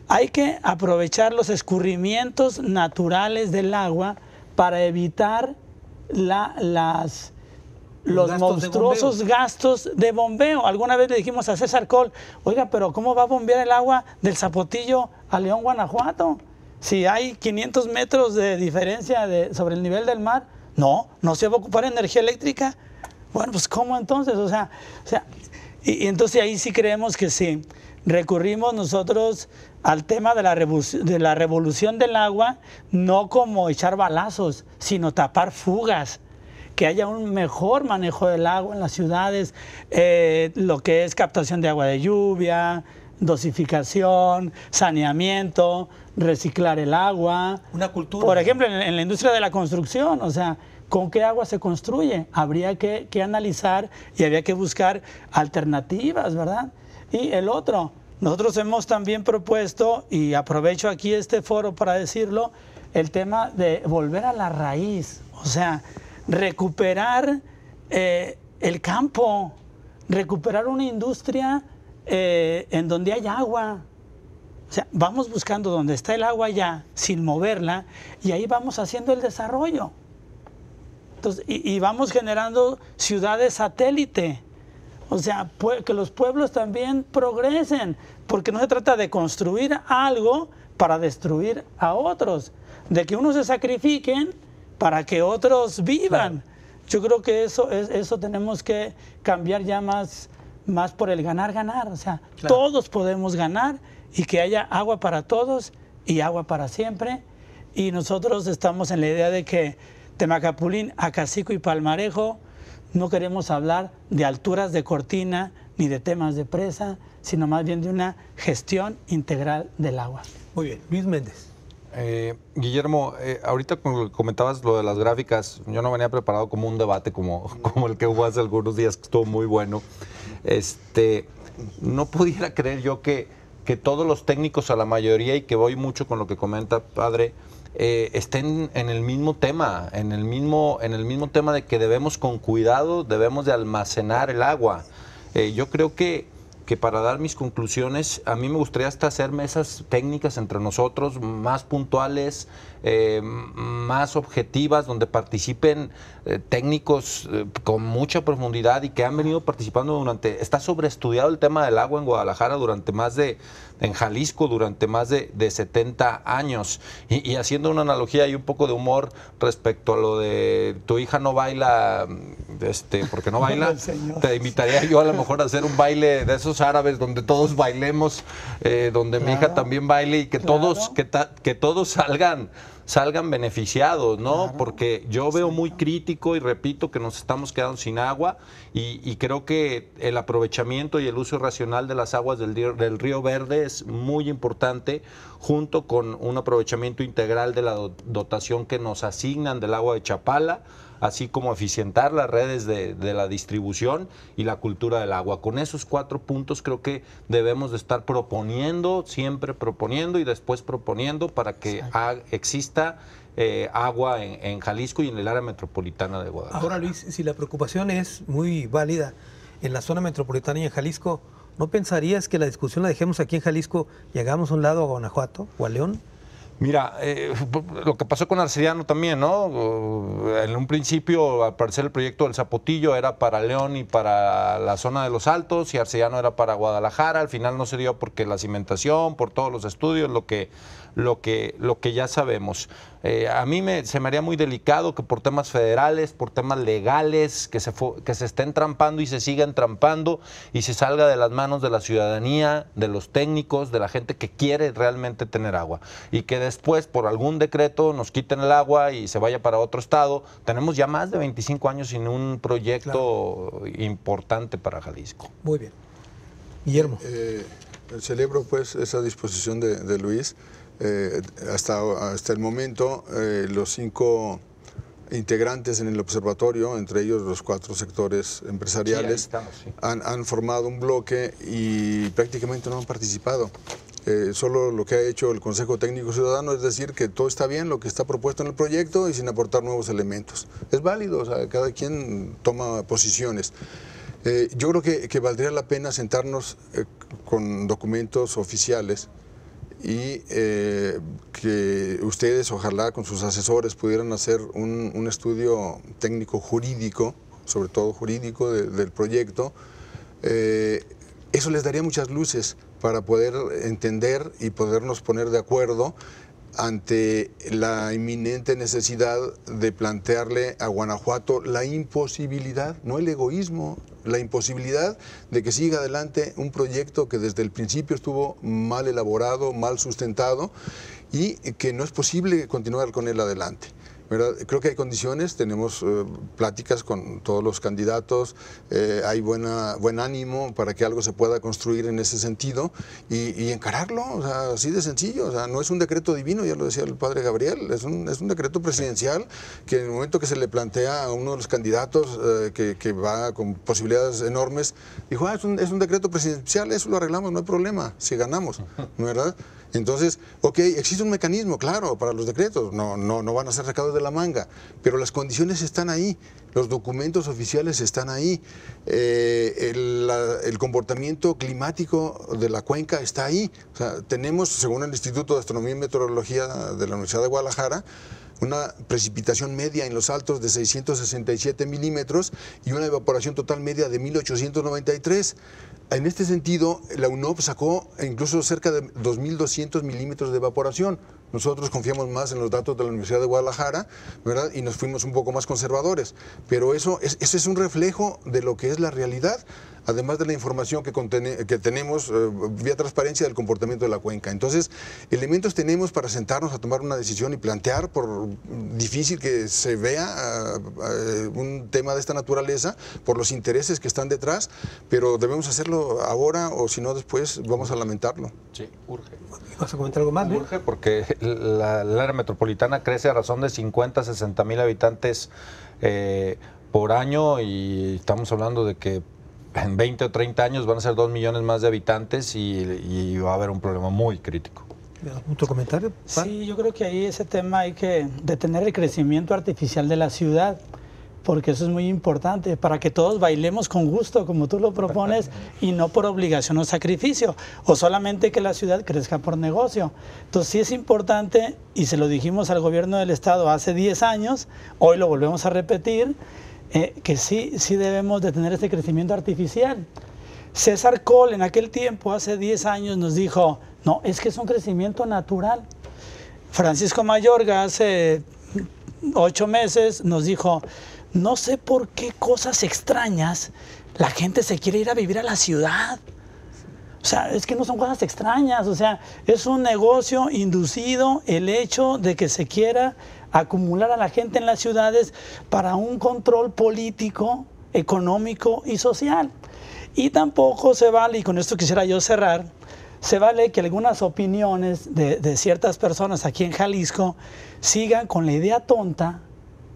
hay que aprovechar los escurrimientos naturales del agua para evitar los monstruosos gastos de bombeo. Alguna vez le dijimos a César Coll, oiga, pero ¿cómo va a bombear el agua del Zapotillo a León, Guanajuato? Si hay 500 metros de diferencia sobre el nivel del mar, no se va a ocupar energía eléctrica. Bueno, pues ¿cómo entonces? O sea, y entonces ahí sí creemos que sí. Recurrimos nosotros al tema de la revolución del agua, no como echar balazos, sino tapar fugas, que haya un mejor manejo del agua en las ciudades, lo que es captación de agua de lluvia, dosificación, saneamiento, reciclar el agua. Una cultura. Por ejemplo, en la industria de la construcción, o sea, ¿con qué agua se construye? Habría que analizar y habría que buscar alternativas, ¿verdad? Y el otro, nosotros hemos también propuesto, y aprovecho aquí este foro para decirlo, el tema de volver a la raíz, o sea, recuperar el campo, recuperar una industria en donde hay agua. O sea, vamos buscando donde está el agua ya, sin moverla, y ahí vamos haciendo el desarrollo. Entonces, y vamos generando ciudades satélite. O sea, que los pueblos también progresen, porque no se trata de construir algo para destruir a otros, de que unos se sacrifiquen para que otros vivan. Yo creo que eso tenemos que cambiar ya más por el ganar. O sea, claro, todos podemos ganar y que haya agua para todos y agua para siempre. Y nosotros estamos en la idea de que Temacapulín, Acacico y Palmarejo no queremos hablar de alturas de cortina ni de temas de presa, sino más bien de una gestión integral del agua. Muy bien, Luis Méndez. Guillermo, ahorita comentabas lo de las gráficas, yo no venía preparado como un debate como el que hubo hace algunos días, que estuvo muy bueno. No pudiera creer yo que todos los técnicos, a la mayoría, y que voy mucho con lo que comenta padre, estén en el mismo tema, en el mismo tema de que debemos con cuidado, debemos de almacenar el agua. Yo creo que para dar mis conclusiones, a mí me gustaría hasta hacer mesas técnicas entre nosotros, más puntuales, más objetivas, donde participen técnicos con mucha profundidad y que han venido participando está sobreestudiado el tema del agua en Guadalajara en Jalisco durante más de 70 años. Y haciendo una analogía y un poco de humor respecto a lo de tu hija no baila, porque no baila, te invitaría yo a lo mejor a hacer un baile de esos árabes donde todos bailemos, donde mi hija también baile y que todos salgan beneficiados, ¿no? Claro. Porque yo veo muy crítico y repito que nos estamos quedando sin agua y creo que el aprovechamiento y el uso racional de las aguas del Río Verde es muy importante, junto con un aprovechamiento integral de la dotación que nos asignan del agua de Chapala, así como eficientar las redes de la distribución y la cultura del agua. Con esos 4 puntos creo que debemos de estar proponiendo, siempre proponiendo y después proponiendo para que exista agua en Jalisco y en el área metropolitana de Guadalajara. Ahora, Luis, si la preocupación es muy válida en la zona metropolitana y en Jalisco, ¿no pensarías que la discusión la dejemos aquí en Jalisco y hagamos a un lado a Guanajuato o a León? Mira, lo que pasó con Arcediano también, ¿no? En un principio, al parecer, el proyecto del Zapotillo era para León y para la zona de los Altos, y Arcediano era para Guadalajara. Al final no se dio porque la cimentación, por todos los estudios, lo que ya sabemos. A mí se me haría muy delicado que por temas federales, por temas legales, que se estén trampando y se sigan trampando y se salga de las manos de la ciudadanía, de los técnicos, de la gente que quiere realmente tener agua. Y que después, por algún decreto, nos quiten el agua y se vaya para otro estado. Tenemos ya más de 25 años sin un proyecto importante para Jalisco. Muy bien. Guillermo. Celebro pues esa disposición de Luis. Hasta el momento, los 5 integrantes en el observatorio, entre ellos los 4 sectores empresariales, han formado un bloque y prácticamente no han participado. Solo lo que ha hecho el Consejo Técnico Ciudadano es decir que todo está bien, lo que está propuesto en el proyecto y sin aportar nuevos elementos. Es válido, o sea, cada quien toma posiciones. Yo creo que valdría la pena sentarnos con documentos oficiales y que ustedes, ojalá con sus asesores, pudieran hacer un estudio técnico jurídico, sobre todo jurídico, del proyecto. Eso les daría muchas luces para poder entender y podernos poner de acuerdo ante la inminente necesidad de plantearle a Guanajuato la imposibilidad, no el egoísmo, la imposibilidad de que siga adelante un proyecto que desde el principio estuvo mal elaborado, mal sustentado y que no es posible continuar con él adelante. ¿Verdad? Creo que hay condiciones, tenemos pláticas con todos los candidatos, hay buen ánimo para que algo se pueda construir en ese sentido y encararlo, o sea, así de sencillo, o sea, no es un decreto divino, ya lo decía el padre Gabriel, es un decreto presidencial que en el momento que se le plantea a uno de los candidatos que va con posibilidades enormes, dijo, es un decreto presidencial, eso lo arreglamos, no hay problema, si ganamos, ¿no, verdad? Entonces, ok, existe un mecanismo, claro, para los decretos, no van a ser sacados de la manga, pero las condiciones están ahí, los documentos oficiales están ahí, el comportamiento climático de la cuenca está ahí. O sea, tenemos, según el Instituto de Astronomía y Meteorología de la Universidad de Guadalajara, una precipitación media en los altos de 667 milímetros y una evaporación total media de 1893. En este sentido, la UNOP sacó incluso cerca de 2.200 milímetros de evaporación. Nosotros confiamos más en los datos de la Universidad de Guadalajara, ¿verdad? Y nos fuimos un poco más conservadores. Pero eso es un reflejo de lo que es la realidad, además de la información que tenemos vía transparencia del comportamiento de la cuenca. Entonces, elementos tenemos para sentarnos a tomar una decisión y plantear, por difícil que se vea un tema de esta naturaleza, por los intereses que están detrás, pero debemos hacerlo ahora o si no después vamos a lamentarlo. Sí, urge. ¿Vas a comentar algo más, Luis? Urge porque el área metropolitana crece a razón de 50, 60 mil habitantes por año y estamos hablando de que en 20 o 30 años van a ser 2 millones más de habitantes y va a haber un problema muy crítico. ¿Otro comentario? Sí, yo creo que ahí ese tema hay que detener el crecimiento artificial de la ciudad, porque eso es muy importante, para que todos bailemos con gusto, como tú lo propones, y no por obligación o sacrificio, o solamente que la ciudad crezca por negocio. Entonces sí es importante, y se lo dijimos al gobierno del estado hace 10 años, hoy lo volvemos a repetir, que sí debemos de tener este crecimiento artificial. César Coll en aquel tiempo, hace 10 años, nos dijo, no, es que es un crecimiento natural. Francisco Mayorga hace 8 meses nos dijo, no sé por qué cosas extrañas la gente se quiere ir a vivir a la ciudad. O sea, es que no son cosas extrañas, o sea, es un negocio inducido el hecho de que se quiera acumular a la gente en las ciudades para un control político, económico y social. Y tampoco se vale, y con esto quisiera yo cerrar, se vale que algunas opiniones de ciertas personas aquí en Jalisco sigan con la idea tonta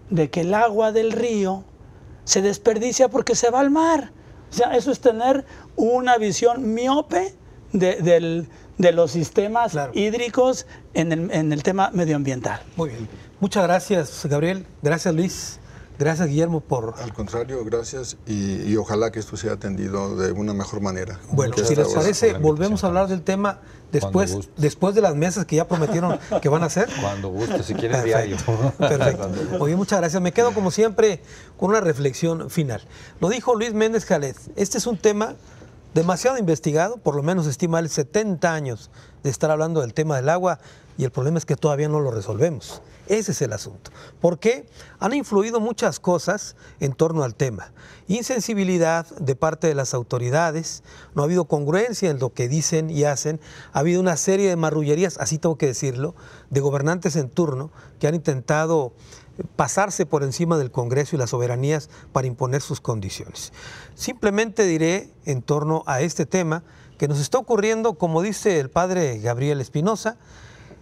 de que el agua del río se desperdicia porque se va al mar. O sea, eso es tener una visión miope de los sistemas hídricos en el tema medioambiental. Muy bien. Muchas gracias, Gabriel. Gracias, Luis. Gracias, Guillermo, por... Al contrario, gracias y ojalá que esto sea atendido de una mejor manera. Bueno, si les parece, volvemos a hablar del tema después de las mesas que ya prometieron que van a hacer. Cuando guste, si quieres diario. Perfecto. Oye, muchas gracias. Me quedo, como siempre, con una reflexión final. Lo dijo Luis Méndez Jalet. Este es un tema demasiado investigado, por lo menos estima él 70 años de estar hablando del tema del agua y el problema es que todavía no lo resolvemos. Ese es el asunto. ¿Por qué? Han influido muchas cosas en torno al tema. Insensibilidad de parte de las autoridades, no ha habido congruencia en lo que dicen y hacen, ha habido una serie de marrullerías, así tengo que decirlo, de gobernantes en turno que han intentado pasarse por encima del Congreso y las soberanías para imponer sus condiciones. Simplemente diré en torno a este tema que nos está ocurriendo, como dice el padre Gabriel Espinosa,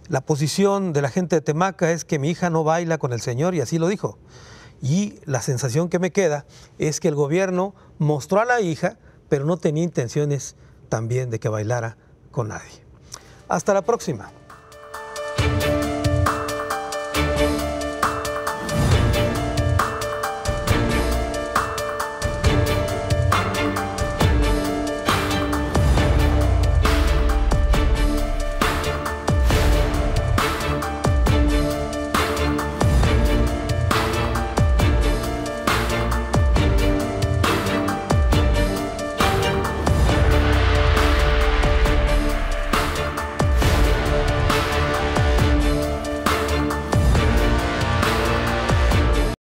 la posición de la gente de Temaca es que mi hija no baila con el Señor y así lo dijo. Y la sensación que me queda es que el gobierno mostró a la hija, pero no tenía intenciones también de que bailara con nadie. Hasta la próxima.